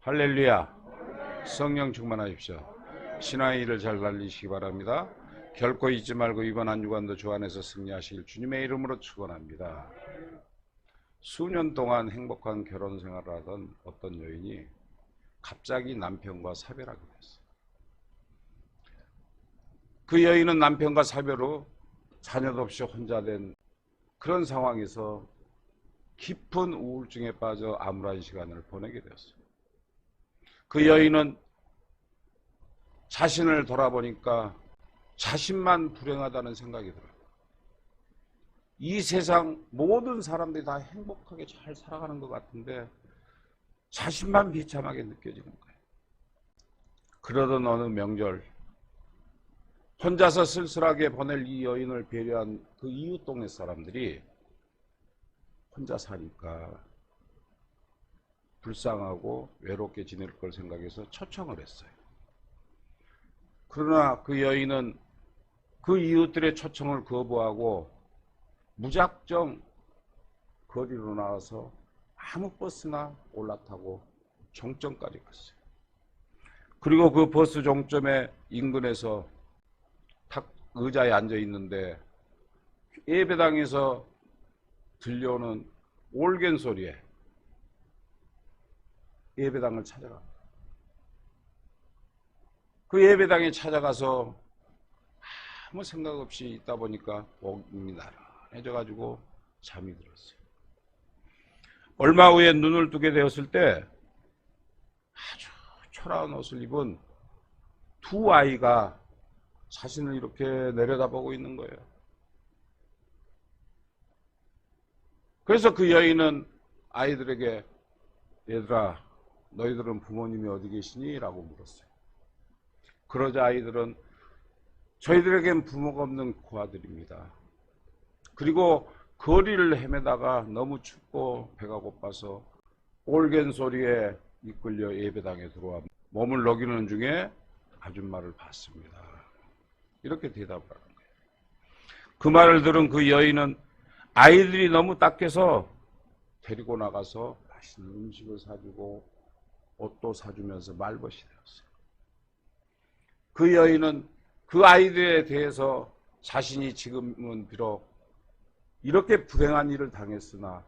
할렐루야. 성령 충만하십시오. 신앙의 일을 잘 달리시기 바랍니다. 결코 잊지 말고 이번 한 주간도 주 안에서 승리하시길 주님의 이름으로 축원합니다. 수년 동안 행복한 결혼 생활을 하던 어떤 여인이 갑자기 남편과 사별하게 됐어요. 그 여인은 남편과 사별 후 자녀도 없이 혼자 된 그런 상황에서 깊은 우울증에 빠져 암울한 시간을 보내게 되었어요. 그 여인은 자신을 돌아보니까 자신만 불행하다는 생각이 들어요. 이 세상 모든 사람들이 다 행복하게 잘 살아가는 것 같은데 자신만 비참하게 느껴지는 거예요. 그러던 어느 명절 혼자서 쓸쓸하게 보낼 이 여인을 배려한 그 이웃 동네 사람들이 혼자 사니까 불쌍하고 외롭게 지낼 걸 생각해서 초청을 했어요. 그러나 그 여인은 그 이웃들의 초청을 거부하고 무작정 거리로 나와서 아무 버스나 올라타고 종점까지 갔어요. 그리고 그 버스 종점의 인근에서 탁 의자에 앉아 있는데 예배당에서 들려오는 올겐 소리에 예배당을 찾아갑니다. 그 예배당에 찾아가서 아무 생각 없이 있다 보니까 몸이 나른해져가지고 잠이 들었어요. 얼마 후에 눈을 뜨게 되었을 때 아주 초라한 옷을 입은 두 아이가 자신을 이렇게 내려다보고 있는 거예요. 그래서 그 여인은 아이들에게 얘들아 너희들은 부모님이 어디 계시니? 라고 물었어요. 그러자 아이들은 저희들에겐 부모가 없는 고아들입니다. 그리고 거리를 헤매다가 너무 춥고 배가 고파서 올겐 소리에 이끌려 예배당에 들어와 몸을 녹이는 중에 아줌마를 봤습니다. 이렇게 대답을 하는 거예요. 그 말을 들은 그 여인은 아이들이 너무 딱해서 데리고 나가서 맛있는 음식을 사주고 옷도 사주면서 말벗이 되었어요. 그 여인은 그 아이들에 대해서 자신이 지금은 비록 이렇게 불행한 일을 당했으나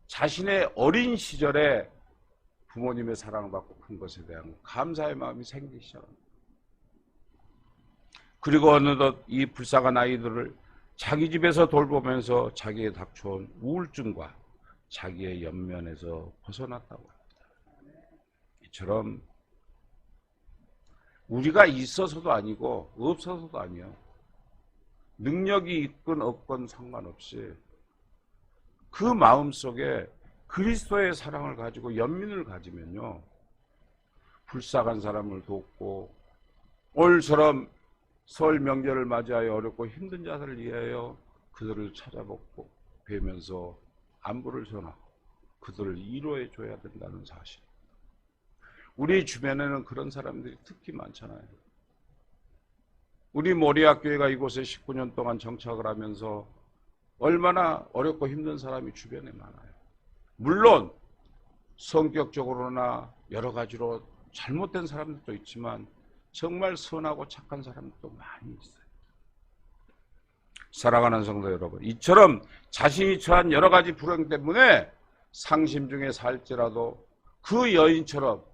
자신의 어린 시절에 부모님의 사랑을 받고 큰 것에 대한 감사의 마음이 생기기 시작합니다. 그리고 어느덧 이 불쌍한 아이들을 자기 집에서 돌보면서 자기의 닥쳐온 우울증과 자기의 연면에서 벗어났다고 합니다. 이처럼 우리가 있어서도 아니고 없어서도 아니요. 능력이 있건 없건 상관없이 그 마음속에 그리스도의 사랑을 가지고 연민을 가지면요. 불쌍한 사람을 돕고 올처럼 설 명절을 맞이하여 어렵고 힘든 자들을 위하여 그들을 찾아뵙고 뵈면서 안부를 전하고 그들을 위로해 줘야 된다는 사실. 우리 주변에는 그런 사람들이 특히 많잖아요. 우리 모리아교회가 이곳에 19년 동안 정착을 하면서 얼마나 어렵고 힘든 사람이 주변에 많아요. 물론 성격적으로나 여러 가지로 잘못된 사람들도 있지만 정말 선하고 착한 사람들도 많이 있어요. 사랑하는 성도 여러분, 이처럼 자신이 처한 여러 가지 불행 때문에 상심 중에 살지라도 그 여인처럼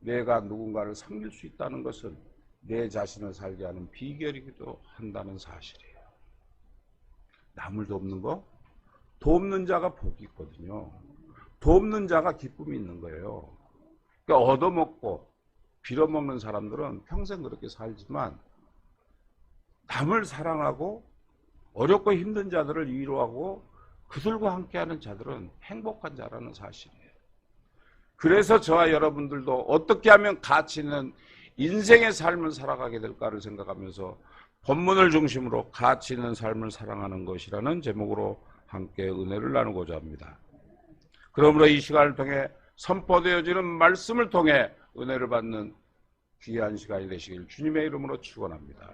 내가 누군가를 섬길 수 있다는 것은 내 자신을 살게 하는 비결이기도 한다는 사실이에요. 남을 돕는 거? 돕는 자가 복이 있거든요. 돕는 자가 기쁨이 있는 거예요. 그러니까 얻어먹고 빌어먹는 사람들은 평생 그렇게 살지만 남을 사랑하고 어렵고 힘든 자들을 위로하고 그들과 함께하는 자들은 행복한 자라는 사실이에요. 그래서 저와 여러분들도 어떻게 하면 가치 있는 인생의 삶을 살아가게 될까를 생각하면서 본문을 중심으로 가치 있는 삶을 사랑하는 것이라는 제목으로 함께 은혜를 나누고자 합니다. 그러므로 이 시간을 통해 선포되어지는 말씀을 통해 은혜를 받는 귀한 시간이 되시길 주님의 이름으로 축원합니다.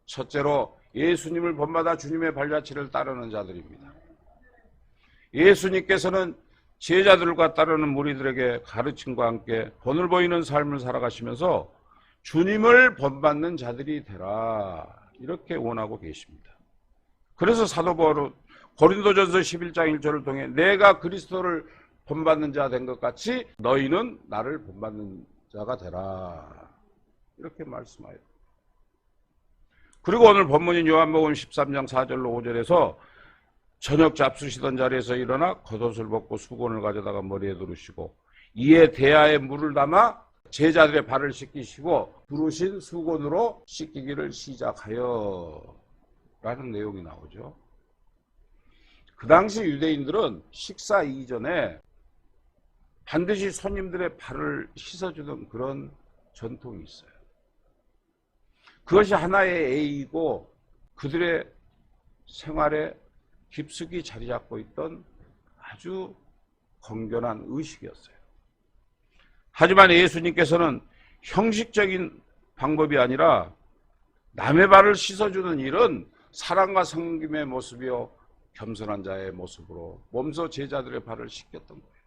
첫째로 예수님을 본받아 주님의 발자취를 따르는 자들입니다. 예수님께서는 제자들과 따르는 무리들에게 가르침과 함께 본을 보이는 삶을 살아가시면서 주님을 본받는 자들이 되라, 이렇게 원하고 계십니다. 그래서 사도 바울은 고린도전서 11장 1절을 통해 내가 그리스도를 본받는 자 된 것 같이 너희는 나를 본받는 자가 되라, 이렇게 말씀하여요. 그리고 오늘 본문인 요한복음 13장 4절로 5절에서 저녁 잡수시던 자리에서 일어나 겉옷을 벗고 수건을 가져다가 머리에 두르시고 이에 대야에 물을 담아 제자들의 발을 씻기시고 부르신 수건으로 씻기기를 시작하여, 라는 내용이 나오죠. 그 당시 유대인들은 식사 이전에 반드시 손님들의 발을 씻어주던 그런 전통이 있어요. 그것이 하나의 예의이고 그들의 생활에 깊숙이 자리 잡고 있던 아주 건전한 의식이었어요. 하지만 예수님께서는 형식적인 방법이 아니라 남의 발을 씻어주는 일은 사랑과 섬김의 모습이요 겸손한 자의 모습으로 몸소 제자들의 발을 씻겼던 거예요.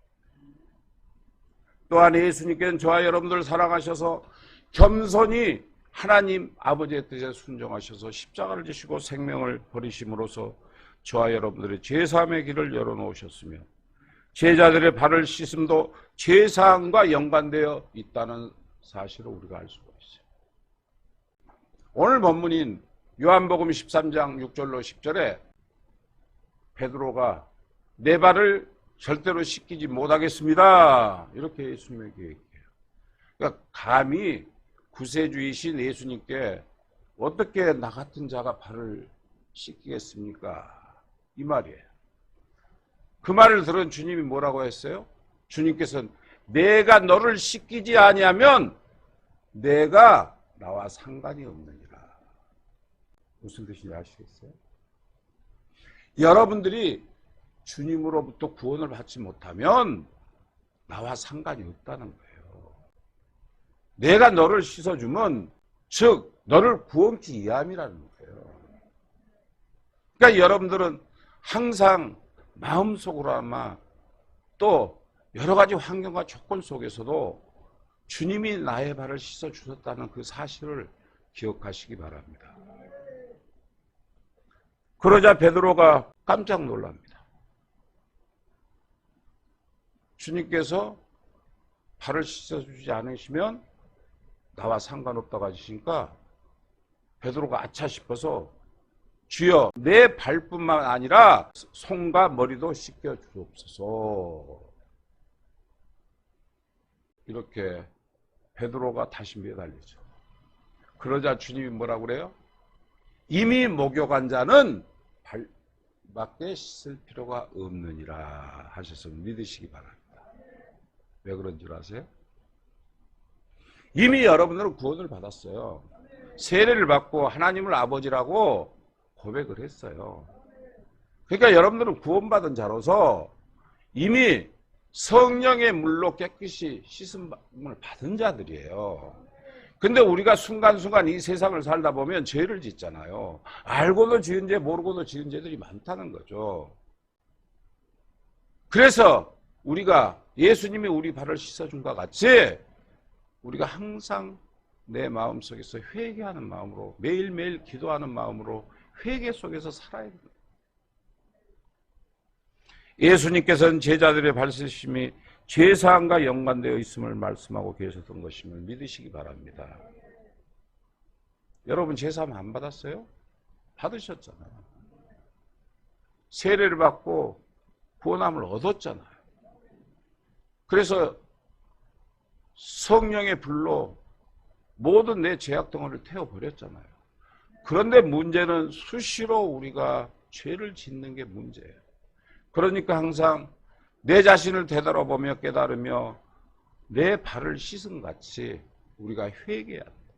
또한 예수님께서는 저와 여러분들을 사랑하셔서 겸손히 하나님 아버지의 뜻에 순종하셔서 십자가를 지시고 생명을 버리심으로써 저와 여러분들의 죄사함의 길을 열어놓으셨으며 제자들의 발을 씻음도 죄사함과 연관되어 있다는 사실을 우리가 알 수가 있어요. 오늘 본문인 요한복음 13장 6절로 10절에 베드로가 내 발을 절대로 씻기지 못하겠습니다, 이렇게 예수님에게 얘기해요. 그러니까 감히 구세주이신 예수님께 어떻게 나 같은 자가 발을 씻기겠습니까? 이 말이에요. 그 말을 들은 주님이 뭐라고 했어요? 주님께서는 내가 너를 씻기지 아니하면 내가 나와 상관이 없느니라. 무슨 뜻인지 아시겠어요? 여러분들이 주님으로부터 구원을 받지 못하면 나와 상관이 없다는 거예요. 내가 너를 씻어주면 즉 너를 구원케 이함이라는 거예요. 그러니까 여러분들은 항상 마음속으로 아마 또 여러 가지 환경과 조건 속에서도 주님이 나의 발을 씻어주셨다는 그 사실을 기억하시기 바랍니다. 그러자 베드로가 깜짝 놀랍니다. 주님께서 발을 씻어주지 않으시면 나와 상관없다고 하시니까 베드로가 아차 싶어서 주여 내 발뿐만 아니라 손과 머리도 씻겨 주옵소서, 이렇게 베드로가 다시 매달리죠. 그러자 주님이 뭐라고 그래요? 이미 목욕한 자는 발밖에 씻을 필요가 없느니라 하셔서 믿으시기 바랍니다. 왜 그런 줄 아세요? 이미 여러분들은 구원을 받았어요. 세례를 받고 하나님을 아버지라고 고백을 했어요. 그러니까 여러분들은 구원받은 자로서 이미 성령의 물로 깨끗이 씻음을 받은 자들이에요. 근데 우리가 순간순간 이 세상을 살다 보면 죄를 짓잖아요. 알고도 지은 죄, 모르고도 지은 죄들이 많다는 거죠. 그래서 우리가 예수님이 우리 발을 씻어준 것 같이 우리가 항상 내 마음속에서 회개하는 마음으로 매일매일 기도하는 마음으로 회개 속에서 살아야 됩니다. 예수님께서는 제자들의 발 씻음이 죄사함과 연관되어 있음을 말씀하고 계셨던 것임을 믿으시기 바랍니다. 여러분 죄사함 안 받았어요? 받으셨잖아요. 세례를 받고 구원함을 얻었잖아요. 그래서 성령의 불로 모든 내 죄악 덩어리를 태워버렸잖아요. 그런데 문제는 수시로 우리가 죄를 짓는 게 문제예요. 그러니까 항상 내 자신을 되돌아보며 깨달으며 내 발을 씻은 같이 우리가 회개해야 합니다.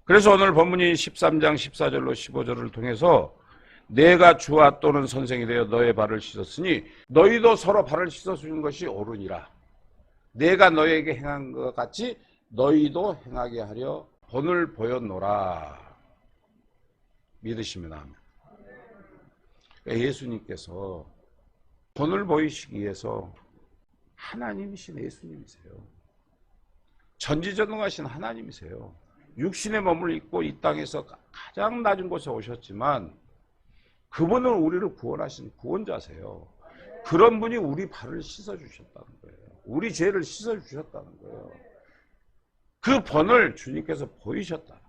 그래서 오늘 본문이 13장 14절로 15절을 통해서 내가 주와 또는 선생이 되어 너의 발을 씻었으니 너희도 서로 발을 씻어주는 것이 옳으니라. 내가 너에게 행한 것 같이 너희도 행하게 하려 본을 보였노라. 믿으시면 합니다. 예수님께서 본을 보이시기 위해서 하나님이신 예수님이세요. 전지전능하신 하나님이세요. 육신의 몸을 입고 이 땅에서 가장 낮은 곳에 오셨지만 그분은 우리를 구원하신 구원자세요. 그런 분이 우리 발을 씻어주셨다는 거예요. 우리 죄를 씻어주셨다는 거예요. 그 본을 주님께서 보이셨다.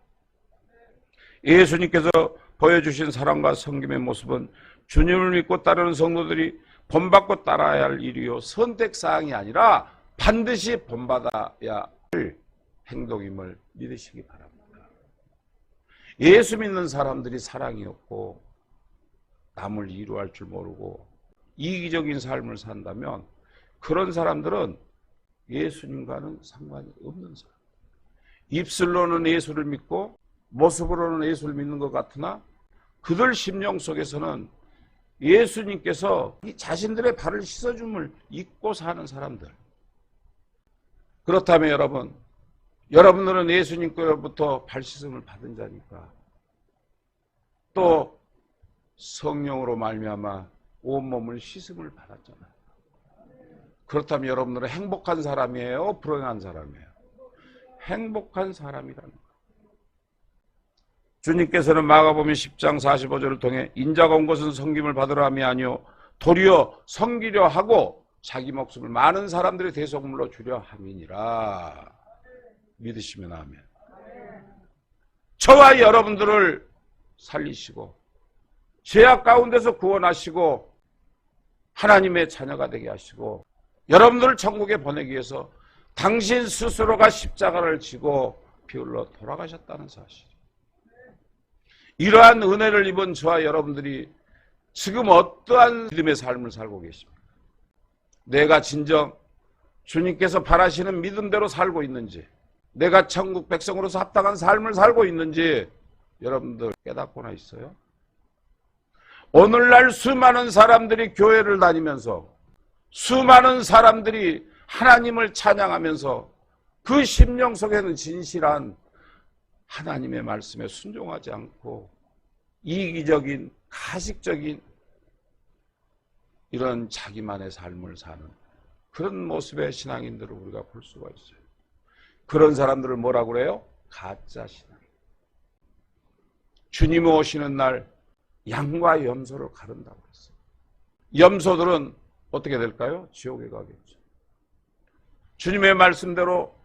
예수님께서 보여주신 사랑과 섬김의 모습은 주님을 믿고 따르는 성도들이 본받고 따라야 할 일이요, 선택사항이 아니라 반드시 본받아야 할 행동임을 믿으시기 바랍니다. 예수 믿는 사람들이 사랑이 없고 남을 이루할 줄 모르고 이기적인 삶을 산다면 그런 사람들은 예수님과는 상관이 없는 사람. 입술로는 예수를 믿고 모습으로는 예수를 믿는 것 같으나 그들 심령 속에서는 예수님께서 자신들의 발을 씻어줌을 잊고 사는 사람들. 그렇다면 여러분들은 예수님께로부터 발 씻음을 받은 자니까 또 성령으로 말미암아 온몸을 씻음을 받았잖아요. 그렇다면 여러분들은 행복한 사람이에요? 불행한 사람이에요? 행복한 사람이라는 거예요. 주님께서는 마가복음 10장 45절을 통해 인자가 온 것은 섬김을 받으려 함이 아니요 도리어 섬기려 하고 자기 목숨을 많은 사람들의 대속물로 주려 함이니라. 믿으시면 아멘. 저와 여러분들을 살리시고 죄악 가운데서 구원하시고 하나님의 자녀가 되게 하시고 여러분들을 천국에 보내기 위해서 당신 스스로가 십자가를 지고 피 흘러 돌아가셨다는 사실. 이러한 은혜를 입은 저와 여러분들이 지금 어떠한 믿음의 삶을 살고 계십니까? 내가 진정 주님께서 바라시는 믿음대로 살고 있는지, 내가 천국 백성으로서 합당한 삶을 살고 있는지 여러분들 깨닫고나 있어요? 오늘날 수많은 사람들이 교회를 다니면서 수많은 사람들이 하나님을 찬양하면서 그 심령 속에는 진실한 하나님의 말씀에 순종하지 않고 이기적인 가식적인 이런 자기만의 삶을 사는 그런 모습의 신앙인들을 우리가 볼 수가 있어요. 그런 사람들을 뭐라고 그래요? 가짜 신앙. 주님이 오시는 날 양과 염소를 가른다고 그랬어요. 염소들은 어떻게 될까요? 지옥에 가겠죠. 주님의 말씀대로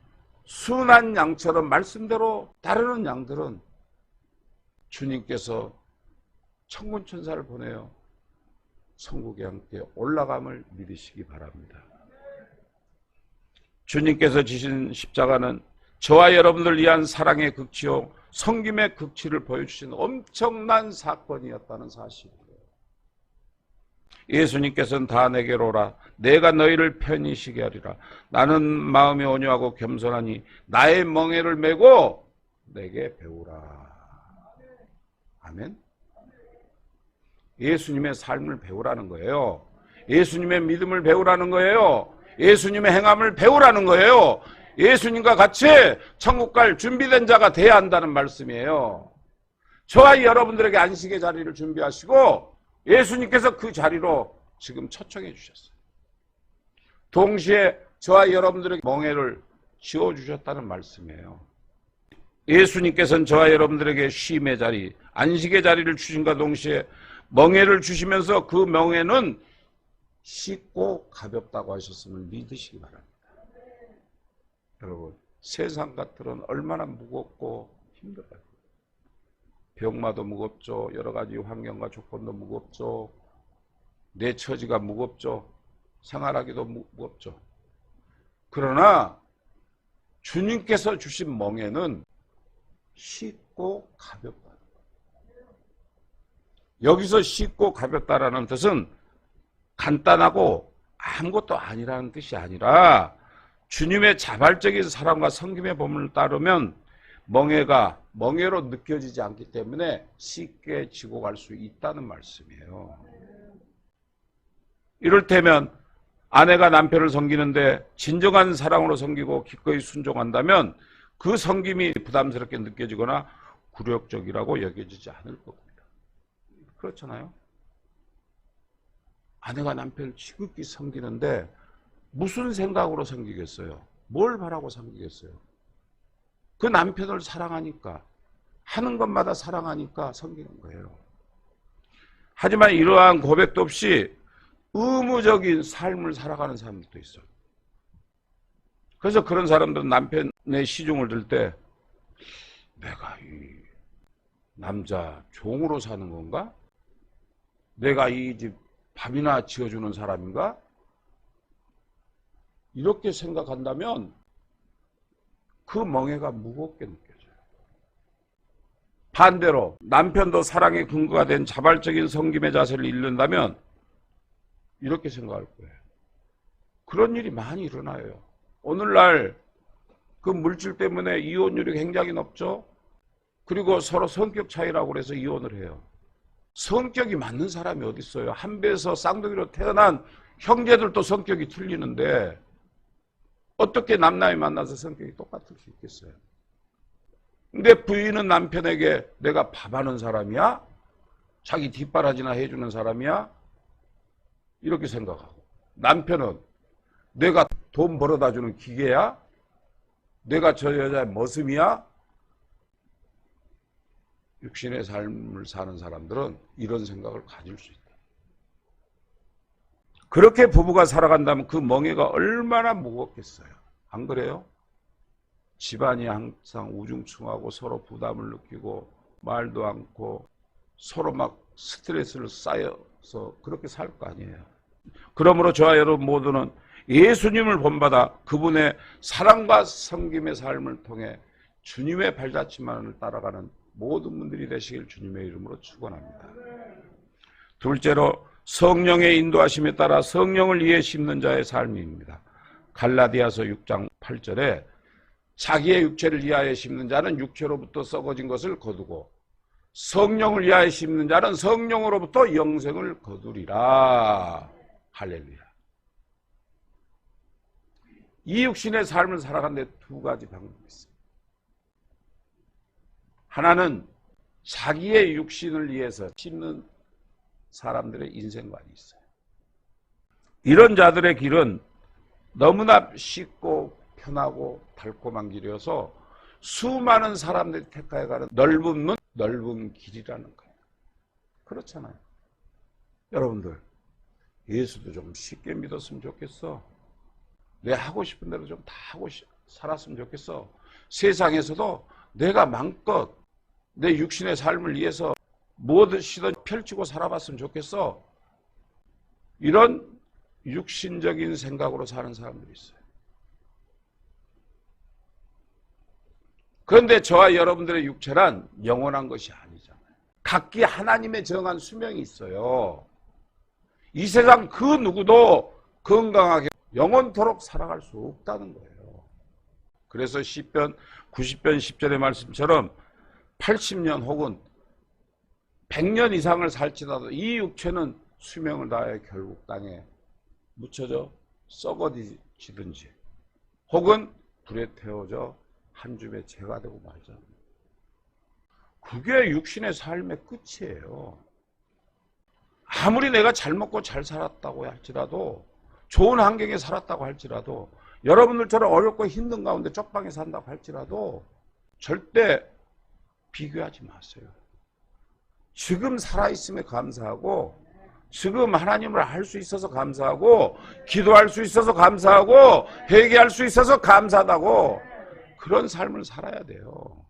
순한 양처럼 말씀대로 따르는 양들은 주님께서 천군천사를 보내어 천국에 함께 올라감을 믿으시기 바랍니다. 주님께서 지신 십자가는 저와 여러분들 위한 사랑의 극치요 섬김의 극치를 보여주신 엄청난 사건이었다는 사실이에요. 예수님께서는 다 내게로 오라 내가 너희를 편히 쉬게 하리라. 나는 마음이 온유하고 겸손하니 나의 멍에를 메고 내게 배우라. 아멘. 예수님의 삶을 배우라는 거예요. 예수님의 믿음을 배우라는 거예요. 예수님의 행함을 배우라는 거예요. 예수님과 같이 천국 갈 준비된 자가 돼야 한다는 말씀이에요. 저와 여러분들에게 안식의 자리를 준비하시고 예수님께서 그 자리로 지금 초청해 주셨어요. 동시에 저와 여러분들에게 멍에를 지어주셨다는 말씀이에요. 예수님께서는 저와 여러분들에게 쉼의 자리, 안식의 자리를 주신과 동시에 멍에를 주시면서 그 멍에는 쉽고 가볍다고 하셨음을 믿으시기 바랍니다. 여러분, 세상 것들은 얼마나 무겁고 힘들어요. 병마도 무겁죠. 여러 가지 환경과 조건도 무겁죠. 내 처지가 무겁죠. 생활하기도 무겁죠. 그러나 주님께서 주신 멍에는 쉽고 가볍다. 여기서 쉽고 가볍다라는 뜻은 간단하고 아무것도 아니라는 뜻이 아니라 주님의 자발적인 사랑과 섬김의 법문을 따르면 멍에가 멍에로 느껴지지 않기 때문에 쉽게 지고 갈 수 있다는 말씀이에요. 이를테면 아내가 남편을 섬기는데 진정한 사랑으로 섬기고 기꺼이 순종한다면 그 섬김이 부담스럽게 느껴지거나 굴욕적이라고 여겨지지 않을 겁니다. 그렇잖아요. 아내가 남편을 지극히 섬기는데 무슨 생각으로 섬기겠어요? 뭘 바라고 섬기겠어요? 그 남편을 사랑하니까, 하는 것마다 사랑하니까 섬기는 거예요. 하지만 이러한 고백도 없이 의무적인 삶을 살아가는 사람들도 있어요. 그래서 그런 사람들은 남편의 시중을 들 때 내가 이 남자 종으로 사는 건가? 내가 이 집 밥이나 지어주는 사람인가? 이렇게 생각한다면 그 멍해가 무겁게 느껴져요. 반대로 남편도 사랑의 근거가 된 자발적인 섬김의 자세를 잃는다면 이렇게 생각할 거예요. 그런 일이 많이 일어나요. 오늘날 그 물질 때문에 이혼율이 굉장히 높죠. 그리고 서로 성격 차이라고 그래서 이혼을 해요. 성격이 맞는 사람이 어디 있어요? 한 배에서 쌍둥이로 태어난 형제들도 성격이 틀리는데 어떻게 남남이 만나서 성격이 똑같을 수 있겠어요? 근데 부인은 남편에게 내가 밥하는 사람이야? 자기 뒷바라지나 해주는 사람이야? 이렇게 생각하고, 남편은 내가 돈 벌어다 주는 기계야? 내가 저 여자의 머슴이야? 육신의 삶을 사는 사람들은 이런 생각을 가질 수 있다. 그렇게 부부가 살아간다면 그 멍해가 얼마나 무겁겠어요. 안 그래요? 집안이 항상 우중충하고 서로 부담을 느끼고 말도 않고 서로 막 스트레스를 쌓여서 그렇게 살 거 아니에요. 그러므로 저와 여러분 모두는 예수님을 본받아 그분의 사랑과 섬김의 삶을 통해 주님의 발자취만을 따라가는 모든 분들이 되시길 주님의 이름으로 축원합니다. 둘째로 성령의 인도하심에 따라 성령을 위해 심는 자의 삶입니다. 갈라디아서 6장 8절에 자기의 육체를 위하여 심는 자는 육체로부터 썩어진 것을 거두고 성령을 위하여 심는 자는 성령으로부터 영생을 거두리라. 할렐루야. 이 육신의 삶을 살아가는데 두 가지 방법이 있어요. 하나는 자기의 육신을 위해서 심는 사람들의 인생관이 있어요. 이런 자들의 길은 너무나 쉽고 편하고 달콤한 길이어서 수많은 사람들이 택하여 가는 넓은 문, 넓은 길이라는 거예요. 그렇잖아요. 여러분들, 예수도 좀 쉽게 믿었으면 좋겠어. 내 하고 싶은 대로 좀 다 하고 살았으면 좋겠어. 세상에서도 내가 마음껏 내 육신의 삶을 위해서 무엇이든 펼치고 살아봤으면 좋겠어. 이런 육신적인 생각으로 사는 사람들이 있어요. 그런데 저와 여러분들의 육체란 영원한 것이 아니잖아요. 각기 하나님의 정한 수명이 있어요. 이 세상 그 누구도 건강하게 영원토록 살아갈 수 없다는 거예요. 그래서 시편 90편 10절의 말씀처럼 80년 혹은 100년 이상을 살지라도 이 육체는 수명을 다해 결국 땅에 묻혀져 썩어지든지 혹은 불에 태워져 한 줌의 재가 되고 말자. 그게 육신의 삶의 끝이에요. 아무리 내가 잘 먹고 잘 살았다고 할지라도, 좋은 환경에 살았다고 할지라도, 여러분들처럼 어렵고 힘든 가운데 쪽방에 산다고 할지라도 절대 비교하지 마세요. 지금 살아있음에 감사하고, 지금 하나님을 알 수 있어서 감사하고, 기도할 수 있어서 감사하고, 회개할 수 있어서 감사하다고, 그런 삶을 살아야 돼요.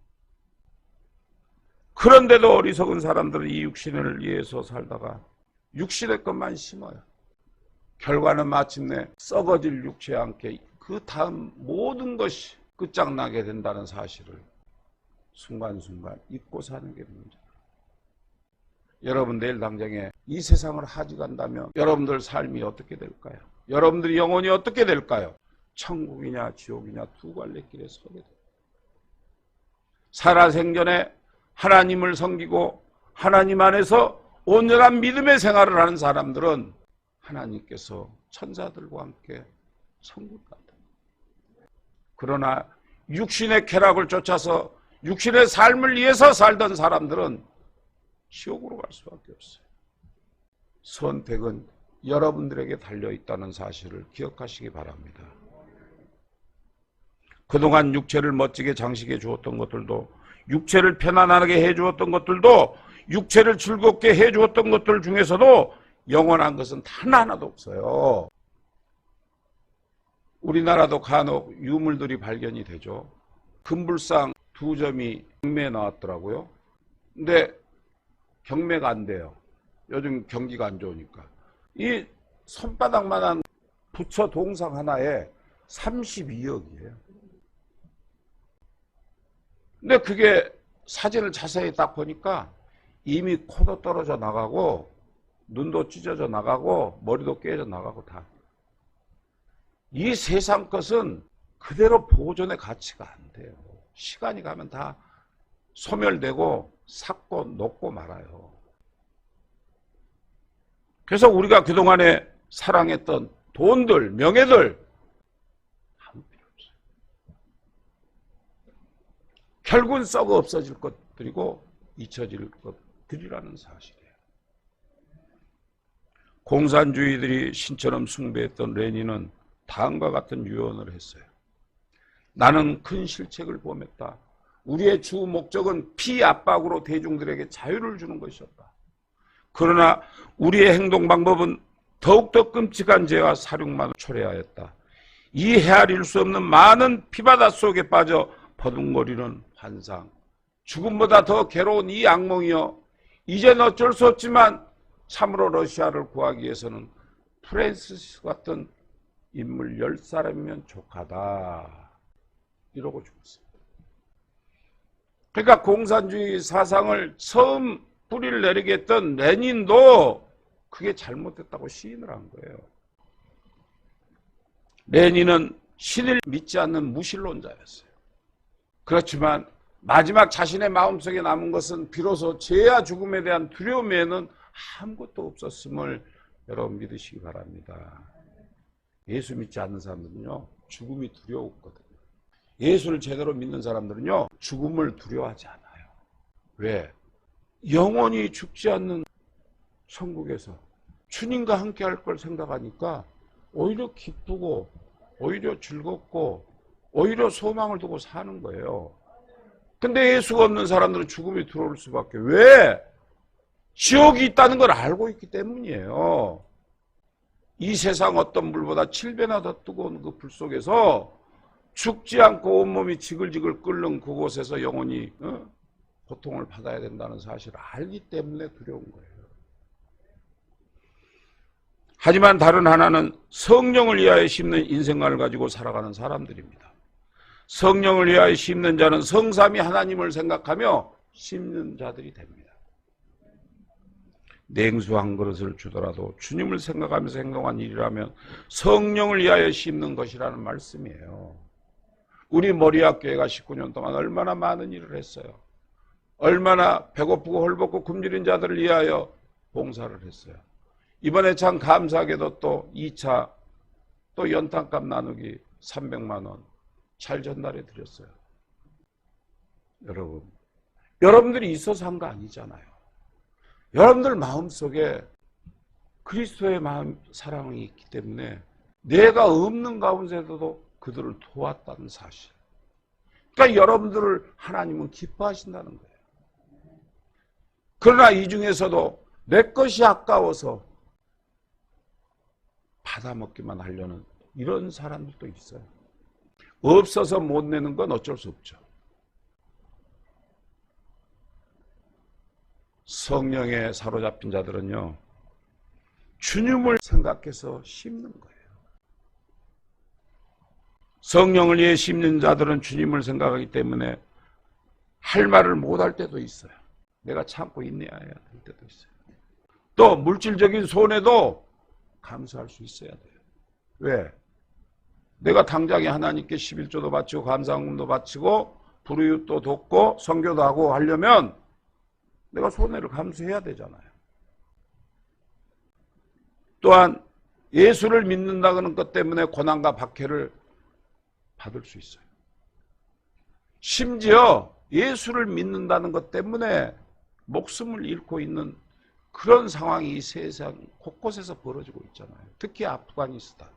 그런데도 어리석은 사람들은 이 육신을 위해서 살다가 육신의 것만 심어요. 결과는 마침내 썩어질 육체와 함께 그 다음 모든 것이 끝장나게 된다는 사실을 순간순간 잊고 사는 게 문제예요. 여러분 내일 당장에 이 세상을 하직한다면 여러분들 삶이 어떻게 될까요? 여러분들이 영혼이 어떻게 될까요? 천국이냐 지옥이냐 두 갈래길에 서게 돼요. 살아생전에 하나님을 섬기고 하나님 안에서 온전한 믿음의 생활을 하는 사람들은 하나님께서 천사들과 함께 천국 간다. 그러나 육신의 쾌락을 쫓아서 육신의 삶을 위해서 살던 사람들은 지옥으로 갈 수밖에 없어요. 선택은 여러분들에게 달려있다는 사실을 기억하시기 바랍니다. 그동안 육체를 멋지게 장식해 주었던 것들도, 육체를 편안하게 해 주었던 것들도, 육체를 즐겁게 해 주었던 것들 중에서도 영원한 것은 단 하나도 없어요. 우리나라도 간혹 유물들이 발견이 되죠. 금불상 2점이 경매에 나왔더라고요. 근데 경매가 안 돼요. 요즘 경기가 안 좋으니까. 이 손바닥만한 부처 동상 하나에 32억이에요. 근데 그게 사진을 자세히 딱 보니까 이미 코도 떨어져 나가고 눈도 찢어져 나가고 머리도 깨져 나가고 다. 이 세상 것은 그대로 보존의 가치가 안 돼요. 시간이 가면 다 소멸되고 삭고 녹고 말아요. 그래서 우리가 그동안에 사랑했던 돈들, 명예들 아무 필요 없어요. 결국은 썩어 없어질 것들이고 잊혀질 것들이라는 사실이에요. 공산주의들이 신처럼 숭배했던 레닌은 다음과 같은 유언을 했어요. 나는 큰 실책을 범했다. 우리의 주 목적은 피압박으로 대중들에게 자유를 주는 것이었다. 그러나 우리의 행동 방법은 더욱더 끔찍한 죄와 사륙만 초래하였다. 이 헤아릴 수 없는 많은 피바다 속에 빠져 버둥거리는 환상, 죽음보다 더 괴로운 이 악몽이여, 이젠 어쩔 수 없지만 참으로 러시아를 구하기 위해서는 프랜시스 같은 인물 10사람이면 족하다. 이러고 죽었어요. 그러니까 공산주의 사상을 처음 뿌리를 내리게 했던 레닌도 그게 잘못됐다고 시인을 한 거예요. 레닌은 신을 믿지 않는 무신론자였어요. 그렇지만 마지막 자신의 마음속에 남은 것은 비로소 죄와 죽음에 대한 두려움 외에는 아무것도 없었음을 여러분 믿으시기 바랍니다. 예수 믿지 않는 사람들은요, 죽음이 두려웠거든요. 예수를 제대로 믿는 사람들은요, 죽음을 두려워하지 않아요. 왜? 영원히 죽지 않는 천국에서 주님과 함께 할 걸 생각하니까 오히려 기쁘고 오히려 즐겁고 오히려 소망을 두고 사는 거예요. 근데 예수가 없는 사람들은 죽음이 들어올 수밖에. 왜? 지옥이 있다는 걸 알고 있기 때문이에요. 이 세상 어떤 불보다 7배나 더 뜨거운 그 불 속에서 죽지 않고 온몸이 지글지글 끓는 그곳에서 영원히 고통을 받아야 된다는 사실을 알기 때문에 두려운 거예요. 하지만 다른 하나는 성령을 위하여 심는 인생관을 가지고 살아가는 사람들입니다. 성령을 위하여 심는 자는 성삼위 하나님을 생각하며 심는 자들이 됩니다. 냉수 한 그릇을 주더라도 주님을 생각하면서 행동한 일이라면 성령을 위하여 심는 것이라는 말씀이에요. 우리 머리학교회가 19년 동안 얼마나 많은 일을 했어요. 얼마나 배고프고 헐벗고 굶주린 자들을 위하여 봉사를 했어요. 이번에 참 감사하게도 또 2차 또 연탄값 나누기 300만 원 잘 전달해 드렸어요. 여러분들이 있어서 한 거 아니잖아요. 여러분들 마음속에 그리스도의 마음 사랑이 있기 때문에 내가 없는 가운데서도 그들을 도왔다는 사실. 그러니까 여러분들을 하나님은 기뻐하신다는 거예요. 그러나 이 중에서도 내 것이 아까워서 받아먹기만 하려는 이런 사람들도 있어요. 없어서 못 내는 건 어쩔 수 없죠. 성령에 사로잡힌 자들은요, 주님을 생각해서 심는 거예요. 성령을 위해 심는 자들은 주님을 생각하기 때문에 할 말을 못할 때도 있어요. 내가 참고 인내해야 될 때도 있어요. 또 물질적인 손해도 감수할 수 있어야 돼요. 왜? 내가 당장에 하나님께 11조도 바치고 감사금도 바치고 불의도 돕고 선교도 하고 하려면 내가 손해를 감수해야 되잖아요. 또한 예수를 믿는다는 것 때문에 고난과 박해를 받을 수 있어요. 심지어 예수를 믿는다는 것 때문에 목숨을 잃고 있는 그런 상황이 이 세상 곳곳에서 벌어지고 있잖아요. 특히 아프가니스탄.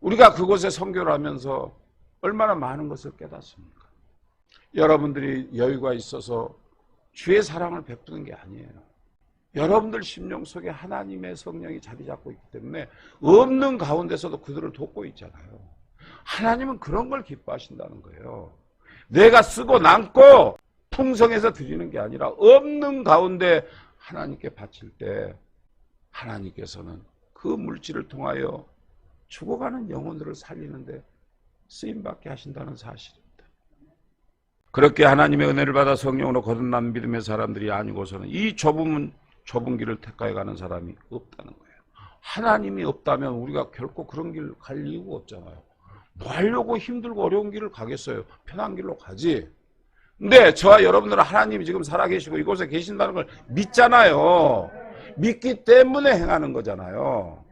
우리가 그곳에 선교를 하면서 얼마나 많은 것을 깨닫습니까? 여러분들이 여유가 있어서 주의 사랑을 베푸는 게 아니에요. 여러분들 심령 속에 하나님의 성령이 자리 잡고 있기 때문에 없는 가운데서도 그들을 돕고 있잖아요. 하나님은 그런 걸 기뻐하신다는 거예요. 내가 쓰고 남고 풍성해서 드리는 게 아니라 없는 가운데 하나님께 바칠 때 하나님께서는 그 물질을 통하여 죽어가는 영혼들을 살리는데 쓰임받게 하신다는 사실입니다. 그렇게 하나님의 은혜를 받아 성령으로 거듭난 믿음의 사람들이 아니고서는 이 좁은 길을 택하여 가는 사람이 없다는 거예요. 하나님이 없다면 우리가 결코 그런 길 갈 이유가 없잖아요. 뭐 하려고 힘들고 어려운 길을 가겠어요? 편한 길로 가지. 근데 저와 여러분들은 하나님이 지금 살아계시고 이곳에 계신다는 걸 믿잖아요. 믿기 때문에 행하는 거잖아요.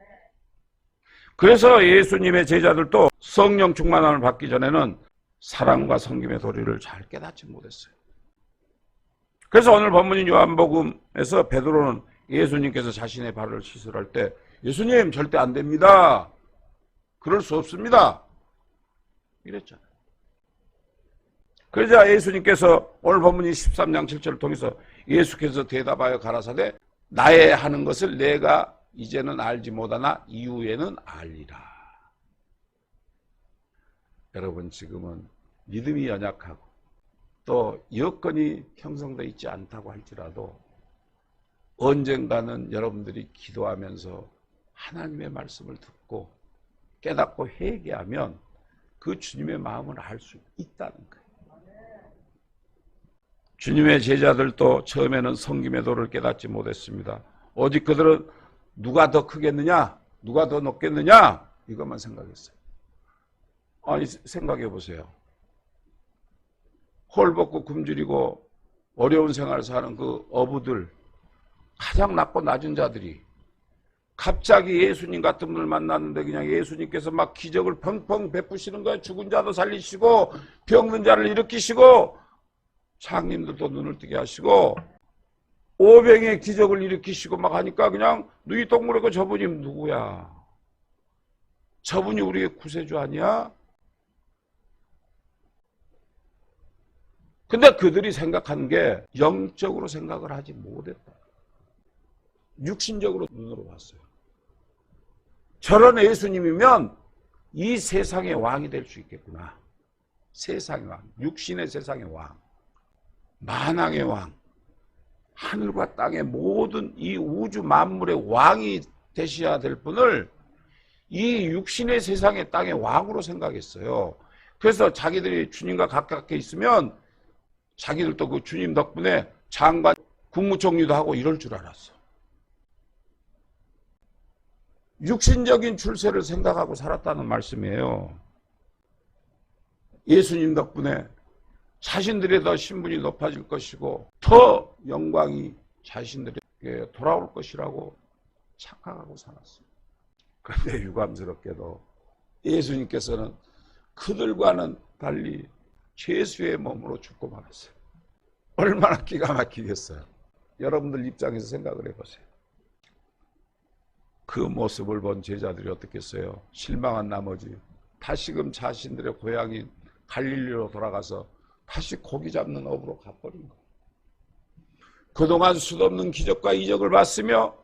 그래서 예수님의 제자들도 성령 충만함을 받기 전에는 사랑과 섬김의 도리를 잘 깨닫지 못했어요. 그래서 오늘 본문인 요한복음에서 베드로는 예수님께서 자신의 발을 씻으랄 때 예수님 절대 안 됩니다. 그럴 수 없습니다. 이랬잖아요. 그러자 예수님께서 오늘 본문인 13장 7절을 통해서 예수께서 대답하여 가라사대 나의 하는 것을 내가 이제는 알지 못하나 이후에는 알리라. 여러분 지금은 믿음이 연약하고 또 여건이 형성되어 있지 않다고 할지라도 언젠가는 여러분들이 기도하면서 하나님의 말씀을 듣고 깨닫고 회개하면 그 주님의 마음을 알 수 있다는 거예요. 주님의 제자들도 처음에는 섬김의 도를 깨닫지 못했습니다. 오직 그들은 누가 더 크겠느냐? 누가 더 높겠느냐? 이것만 생각했어요. 아니 생각해 보세요. 홀벗고 굶주리고 어려운 생활을 사는 그 어부들, 가장 낮고 낮은 자들이 갑자기 예수님 같은 분을 만났는데 그냥 예수님께서 막 기적을 펑펑 베푸시는 거예요. 죽은 자도 살리시고 병든 자를 일으키시고 장님들도 눈을 뜨게 하시고 오병의 기적을 일으키시고 막 하니까 그냥 누이 동물이고 저분이 누구야? 저분이 우리의 구세주 아니야? 근데 그들이 생각한 게 영적으로 생각을 하지 못했다. 육신적으로 눈으로 봤어요. 저런 예수님이면 이 세상의 왕이 될 수 있겠구나. 세상의 왕, 육신의 세상의 왕, 만왕의 왕, 하늘과 땅의 모든 이 우주 만물의 왕이 되셔야 될 분을 이 육신의 세상의 땅의 왕으로 생각했어요. 그래서 자기들이 주님과 가깝게 있으면 자기들도 그 주님 덕분에 장관, 국무총리도 하고 이럴 줄 알았어. 육신적인 출세를 생각하고 살았다는 말씀이에요. 예수님 덕분에 자신들의 더 신분이 높아질 것이고 더 영광이 자신들에게 돌아올 것이라고 착각하고 살았어요. 그런데 유감스럽게도 예수님께서는 그들과는 달리 죄수의 몸으로 죽고 말았어요. 얼마나 기가 막히겠어요. 여러분들 입장에서 생각을 해보세요. 그 모습을 본 제자들이 어떻겠어요? 실망한 나머지 다시금 자신들의 고향인 갈릴리로 돌아가서 다시 고기 잡는 업으로 가버린 거예요. 그동안 수없는 기적과 이적을 봤으며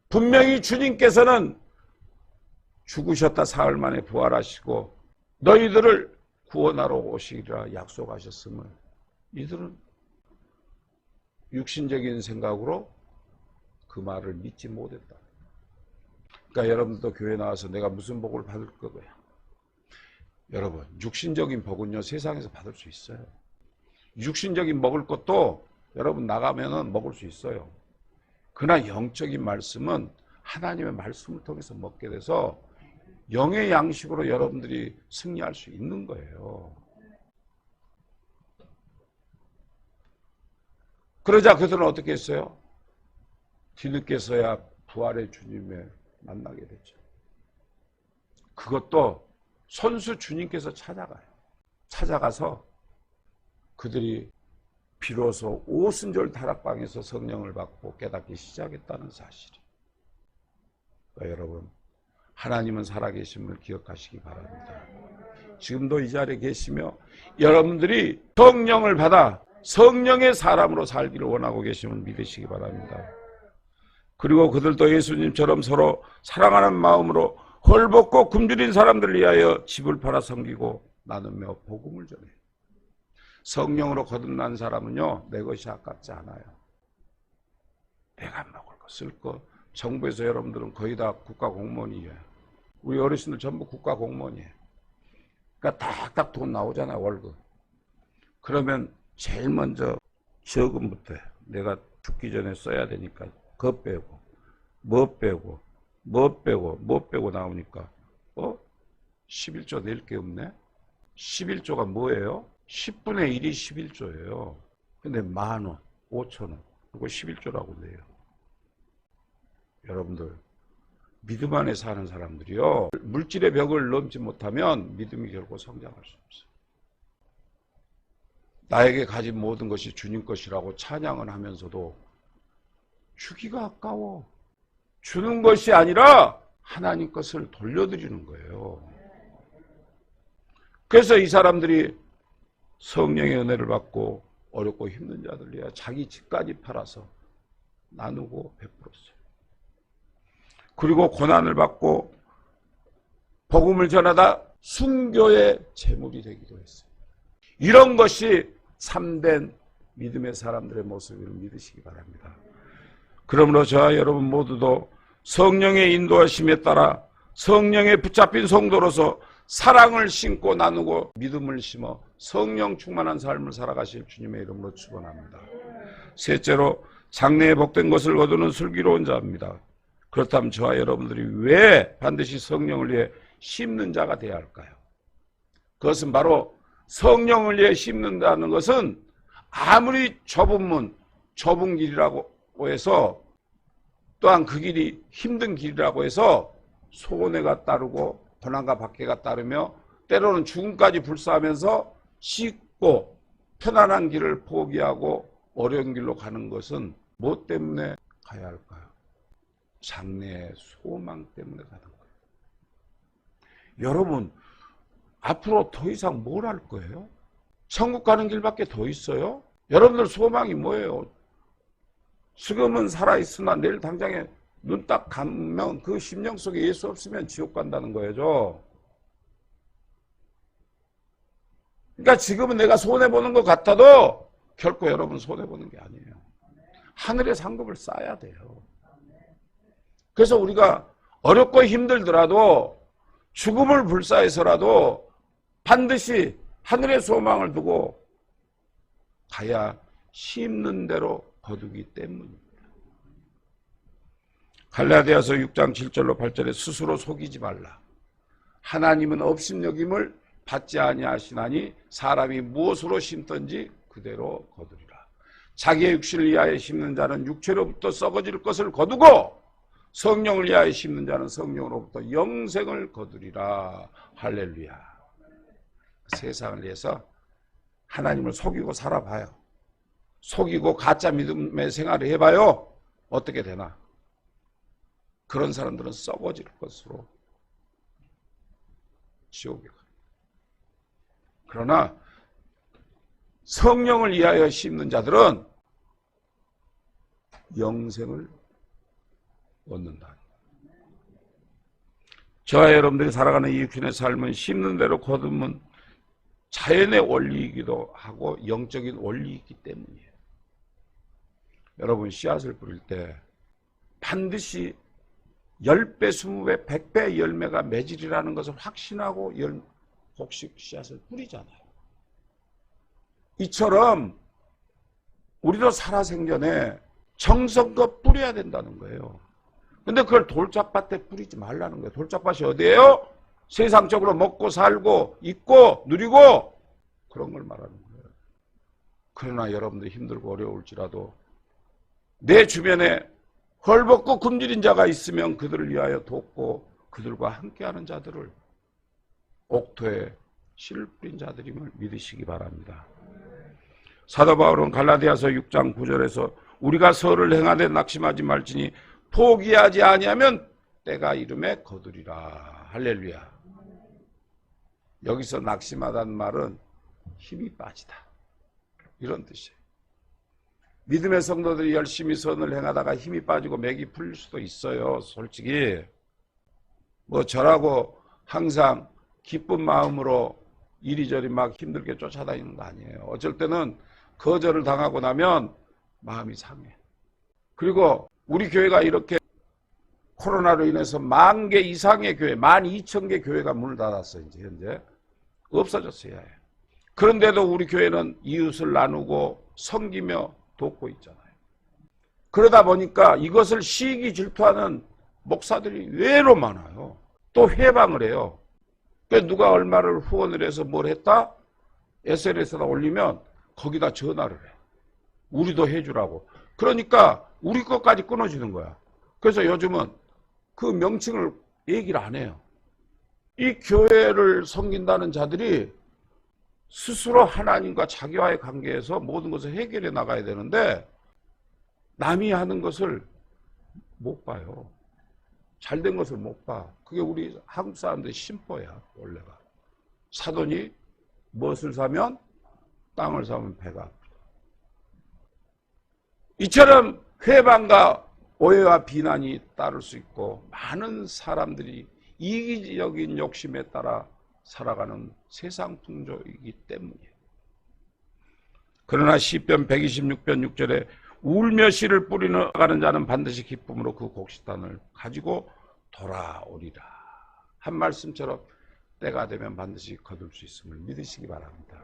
분명히 주님께서는 죽으셨다 사흘 만에 부활하시고 너희들을 구원하러 오시리라 약속하셨음을 이들은 육신적인 생각으로 그 말을 믿지 못했다. 그러니까 여러분들도 교회 나와서 내가 무슨 복을 받을 거고요. 여러분 육신적인 복은요 세상에서 받을 수 있어요. 육신적인 먹을 것도 여러분 나가면은 먹을 수 있어요. 그러나 영적인 말씀은 하나님의 말씀을 통해서 먹게 돼서 영의 양식으로 여러분들이 승리할 수 있는 거예요. 그러자 그들은 어떻게 했어요? 뒤늦게서야 부활의 주님을 만나게 됐죠. 그것도 손수 주님께서 찾아가요. 찾아가서 그들이 비로소 오순절 다락방에서 성령을 받고 깨닫기 시작했다는 사실이. 그러니까 여러분, 하나님은 살아계심을 기억하시기 바랍니다. 지금도 이 자리에 계시며 여러분들이 성령을 받아 성령의 사람으로 살기를 원하고 계심을 믿으시기 바랍니다. 그리고 그들도 예수님처럼 서로 사랑하는 마음으로 헐벗고 굶주린 사람들을 위하여 집을 팔아 섬기고 나누며 복음을 전해요. 성령으로 거듭난 사람은요, 내 것이 아깝지 않아요. 내가 먹을 거, 쓸 거. 정부에서 여러분들은 거의 다 국가 공무원이에요. 우리 어르신들 전부 국가 공무원이에요. 그러니까 딱딱 돈 나오잖아요, 월급. 그러면 제일 먼저 저금부터 내가 죽기 전에 써야 되니까 그거 빼고, 뭐 빼고, 뭐 빼고, 뭐 빼고 나오니까 11조 낼 게 없네? 11조가 뭐예요? 10분의 1이 11조예요. 근데 10,000원, 5,000원, 그거 11조라고 내요. 여러분들, 믿음 안에 사는 사람들이요, 물질의 벽을 넘지 못하면 믿음이 결코 성장할 수 없어요. 나에게 가진 모든 것이 주님 것이라고 찬양을 하면서도 주기가 아까워. 주는 것이 아니라 하나님 것을 돌려드리는 거예요. 그래서 이 사람들이 성령의 은혜를 받고 어렵고 힘든 자들 위해 자기 집까지 팔아서 나누고 베풀었어요. 그리고 고난을 받고 복음을 전하다 순교의 제물이 되기도 했어요. 이런 것이 참된 믿음의 사람들의 모습을 믿으시기 바랍니다. 그러므로 저와 여러분 모두도 성령의 인도하심에 따라 성령에 붙잡힌 성도로서 사랑을 심고 나누고 믿음을 심어 성령 충만한 삶을 살아가실 주님의 이름으로 축원합니다. 셋째로, 장래에 복된 것을 거두는 슬기로운 자입니다. 그렇다면 저와 여러분들이 왜 반드시 성령을 위해 심는 자가 되어야 할까요? 그것은 바로 성령을 위해 심는다는 것은 아무리 좁은 문, 좁은 길이라고 해서, 또한 그 길이 힘든 길이라고 해서 손해가 따르고 고난과 박해가 따르며 때로는 죽음까지 불사하면서 쉽고 편안한 길을 포기하고 어려운 길로 가는 것은 무엇 때문에 가야 할까요? 장래의 소망 때문에 가는 거예요. 여러분, 앞으로 더 이상 뭘 할 거예요? 천국 가는 길밖에 더 있어요? 여러분들 소망이 뭐예요? 지금은 살아있으나 내일 당장에 눈 딱 감면 그 심령 속에 예수 없으면 지옥 간다는 거예요. 그러니까 지금은 내가 손해보는 것 같아도 결코 여러분 손해보는 게 아니에요. 하늘의 상급을 쌓아야 돼요. 그래서 우리가 어렵고 힘들더라도 죽음을 불사해서라도 반드시 하늘의 소망을 두고 가야 심는 대로 거두기 때문입니다. 갈라디아서 6장 7절로 8절에 스스로 속이지 말라. 하나님은 업신여김을 받지 아니하시나니 사람이 무엇으로 심든지 그대로 거두리라. 자기의 육신을 위하여 심는 자는 육체로부터 썩어질 것을 거두고 성령을 위하여 심는 자는 성령으로부터 영생을 거두리라. 할렐루야. 세상을 위해서 하나님을 속이고 살아봐요. 속이고 가짜 믿음의 생활을 해봐요. 어떻게 되나? 그런 사람들은 썩어질 것으로 지옥에 가요. 그러나 성령을 위하여 심는 자들은 영생을 얻는다. 저와 여러분들이 살아가는 이 육신의 삶은 심는 대로 거두면 자연의 원리이기도 하고 영적인 원리이기 때문이에요. 여러분, 씨앗을 뿌릴 때 반드시 10배, 20배, 100배 열매가 맺으리라는 것을 확신하고 곡식 씨앗을 뿌리잖아요. 이처럼 우리도 살아생전에 정성껏 뿌려야 된다는 거예요. 근데 그걸 돌짝밭에 뿌리지 말라는 거예요. 돌짝밭이 어디예요? 세상적으로 먹고 살고 있고 누리고 그런 걸 말하는 거예요. 그러나 여러분들 힘들고 어려울지라도 내 주변에 헐벗고 굶주린 자가 있으면 그들을 위하여 돕고 그들과 함께하는 자들을 옥토에 씨를 뿌린 자들임을 믿으시기 바랍니다. 사도 바울은 갈라디아서 6장 9절에서 우리가 서를 행하되 낙심하지 말지니 포기하지 아니하면 때가 이름에 거두리라. 할렐루야. 여기서 낙심하다는 말은 힘이 빠지다, 이런 뜻이에요. 믿음의 성도들이 열심히 선을 행하다가 힘이 빠지고 맥이 풀릴 수도 있어요. 솔직히 뭐 저라고 항상 기쁜 마음으로 이리저리 막 힘들게 쫓아다니는 거 아니에요. 어쩔 때는 거절을 당하고 나면 마음이 상해. 그리고 우리 교회가 이렇게 코로나로 인해서 10,000개 이상의 교회, 12,000개 교회가 문을 닫았어요. 이제 현재 없어졌어요. 그런데도 우리 교회는 이웃을 나누고 섬기며 돕고 있잖아요. 그러다 보니까 이것을 시기 질투하는 목사들이 외로 많아요. 또 회방을 해요. 누가 얼마를 후원을 해서 뭘 했다? SNS에다 올리면 거기다 전화를 해. 우리도 해주라고. 그러니까 우리 것까지 끊어지는 거야. 그래서 요즘은 그 명칭을 얘기를 안 해요. 이 교회를 섬긴다는 자들이 스스로 하나님과 자기와의 관계에서 모든 것을 해결해 나가야 되는데 남이 하는 것을 못 봐요. 잘된 것을 못 봐. 그게 우리 한국 사람들의 심보야, 원래가. 사돈이 무엇을 사면 땅을 사면 배가 아프다. 이처럼 회방과 오해와 비난이 따를 수 있고 많은 사람들이 이기적인 욕심에 따라 살아가는 세상 풍조이기 때문이에요. 그러나 시편 126편 6절에 울며 씨를 뿌리는 가는 자는 반드시 기쁨으로 그 곡식단을 가지고 돌아오리라 한 말씀처럼 때가 되면 반드시 거둘 수 있음을 믿으시기 바랍니다.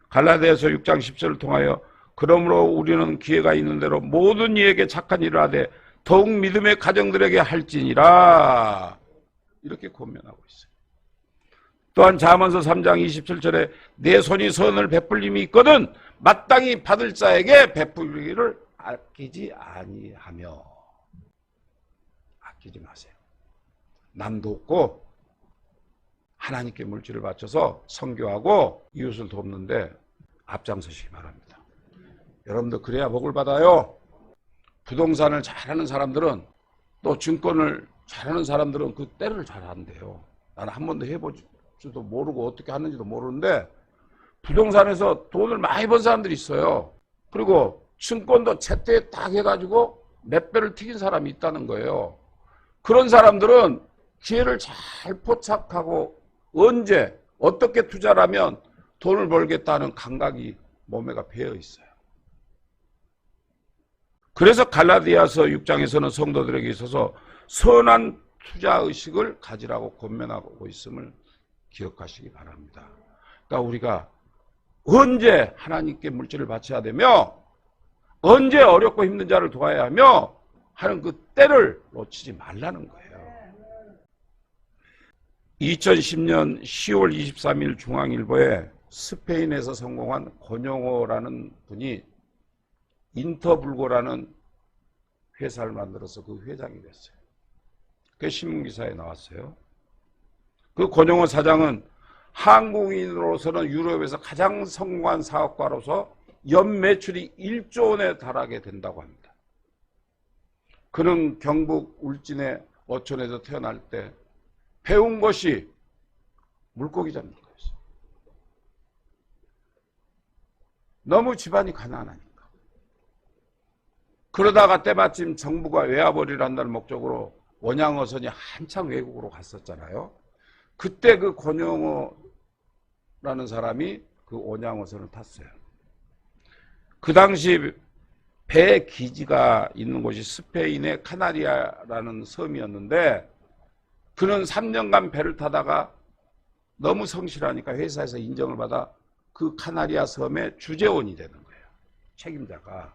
갈라디아서 6장 10절을 통하여 그러므로 우리는 기회가 있는 대로 모든 이에게 착한 일을 하되 더욱 믿음의 가정들에게 할지니라 이렇게 권면하고 있어요. 또한 잠언서 3장 27절에 내 손이 선을 베풀림이 있거든 마땅히 받을 자에게 베풀기를 아끼지 아니하며. 아끼지 마세요. 남도 없고 하나님께 물질을 바쳐서 선교하고 이웃을 돕는데 앞장서시기 바랍니다. 여러분들 그래야 복을 받아요. 부동산을 잘하는 사람들은 또 증권을 잘하는 사람들은 그 때를 잘 한대요. 나는 한 번도 해보지도 모르고 어떻게 하는지도 모르는데 부동산에서 돈을 많이 번 사람들이 있어요. 그리고 증권도 채택 딱 해가지고 몇 배를 튀긴 사람이 있다는 거예요. 그런 사람들은 기회를 잘 포착하고 언제 어떻게 투자를 하면 돈을 벌겠다는 감각이 몸에가 배어 있어요. 그래서 갈라디아서 6장에서는 성도들에게 있어서 선한 투자의식을 가지라고 권면하고 있음을 기억하시기 바랍니다. 그러니까 우리가 언제 하나님께 물질을 바쳐야 되며 언제 어렵고 힘든 자를 도와야 하며 하는 그 때를 놓치지 말라는 거예요. 2010년 10월 23일 중앙일보에 스페인에서 성공한 권영호라는 분이 인터불고라는 회사를 만들어서 그 회장이 됐어요. 그게 신문기사에 나왔어요. 그 권영호 사장은 한국인으로서는 유럽에서 가장 성공한 사업가로서 연 매출이 1조 원에 달하게 된다고 합니다. 그는 경북 울진의 어촌에서 태어날 때 배운 것이 물고기 잡는 거였어요. 너무 집안이 가난하니까. 그러다가 때마침 정부가 외화벌이를 한다는 목적으로 원양어선이 한창 외국으로 갔었잖아요. 그때 그 권영호라는 사람이 그 원양어선을 탔어요. 그 당시 배 기지가 있는 곳이 스페인의 카나리아라는 섬이었는데 그는 3년간 배를 타다가 너무 성실하니까 회사에서 인정을 받아 그 카나리아 섬의 주재원이 되는 거예요. 책임자가.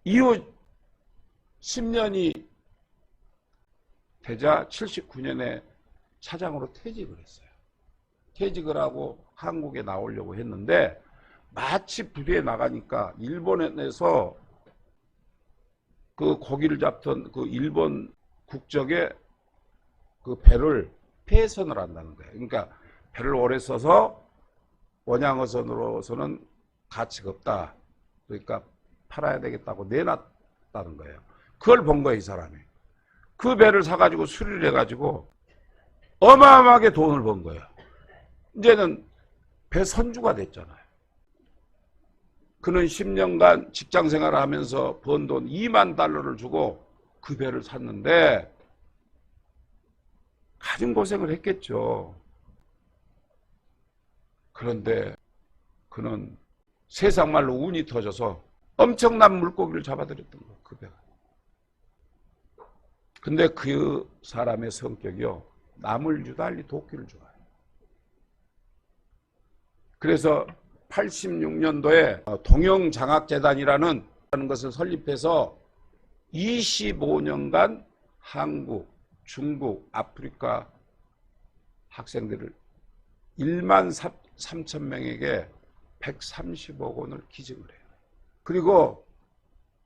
이후 10년이 되자 79년에 차장으로 퇴직을 했어요. 퇴직을 하고 한국에 나오려고 했는데 마치 부대에 나가니까 일본에서 그 고기를 잡던 그 일본 국적의 그 배를 폐선을 한다는 거예요. 그러니까 배를 오래 써서 원양어선으로서는 가치가 없다. 그러니까 팔아야 되겠다고 내놨다는 거예요. 그걸 본 거예요, 이 사람이. 그 배를 사가지고 수리를 해가지고 어마어마하게 돈을 번 거예요. 이제는 배 선주가 됐잖아요. 그는 10년간 직장 생활을 하면서 번 돈 2만 달러를 주고 그 배를 샀는데 가진 고생을 했겠죠. 그런데 그는 세상 말로 운이 터져서 엄청난 물고기를 잡아들였던 거예요, 그 배가. 근데 그 사람의 성격이요, 남을 유달리 돕기를 좋아해요. 그래서 86년도에 동영장학재단이라는 것을 설립해서 25년간 한국, 중국, 아프리카 학생들을 1만 3천 명에게 130억 원을 기증을 해요. 그리고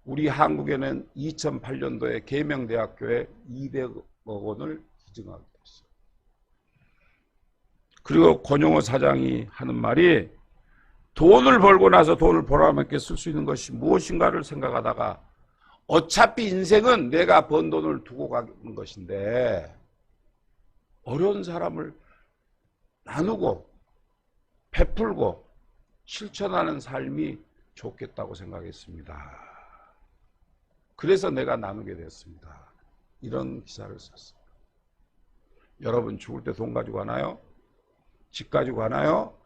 우리 한국에는 2008년도에 계명대학교에 200억 원을 기증하게 됐어요. 그리고 권용호 사장이 하는 말이, 돈을 벌고 나서 돈을 보람있게 쓸 수 있는 것이 무엇인가를 생각하다가 어차피 인생은 내가 번 돈을 두고 가는 것인데 어려운 사람을 나누고 베풀고 실천하는 삶이 좋겠다고 생각했습니다. 그래서 내가 나누게 됐습니다. 이런 기사를 썼어요. 여러분 죽을 때 돈 가지고 가나요? 집 가지고 가나요?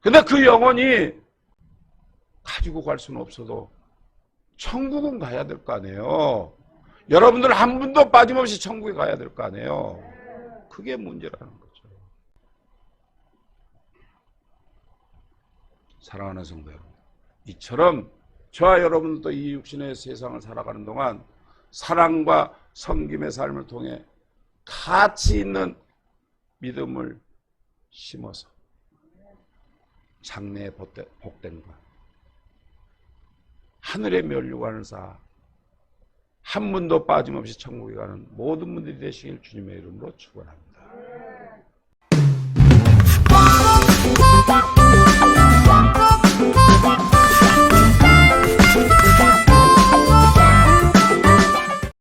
근데 그 영혼이 가지고 갈 수는 없어도 천국은 가야 될 거 아니에요. 여러분들 한 분도 빠짐없이 천국에 가야 될 거 아니에요. 그게 문제라는 거죠. 사랑하는 성도 여러분, 이처럼 저와 여러분도 이 육신의 세상을 살아가는 동안 사랑과 섬김의 삶을 통해 가치 있는 믿음을 심어서 장래의 복된과 하늘의 면류관을 쌓아 한 분도 빠짐없이 천국에 가는 모든 분들이 되시길 주님의 이름으로 축원합니다.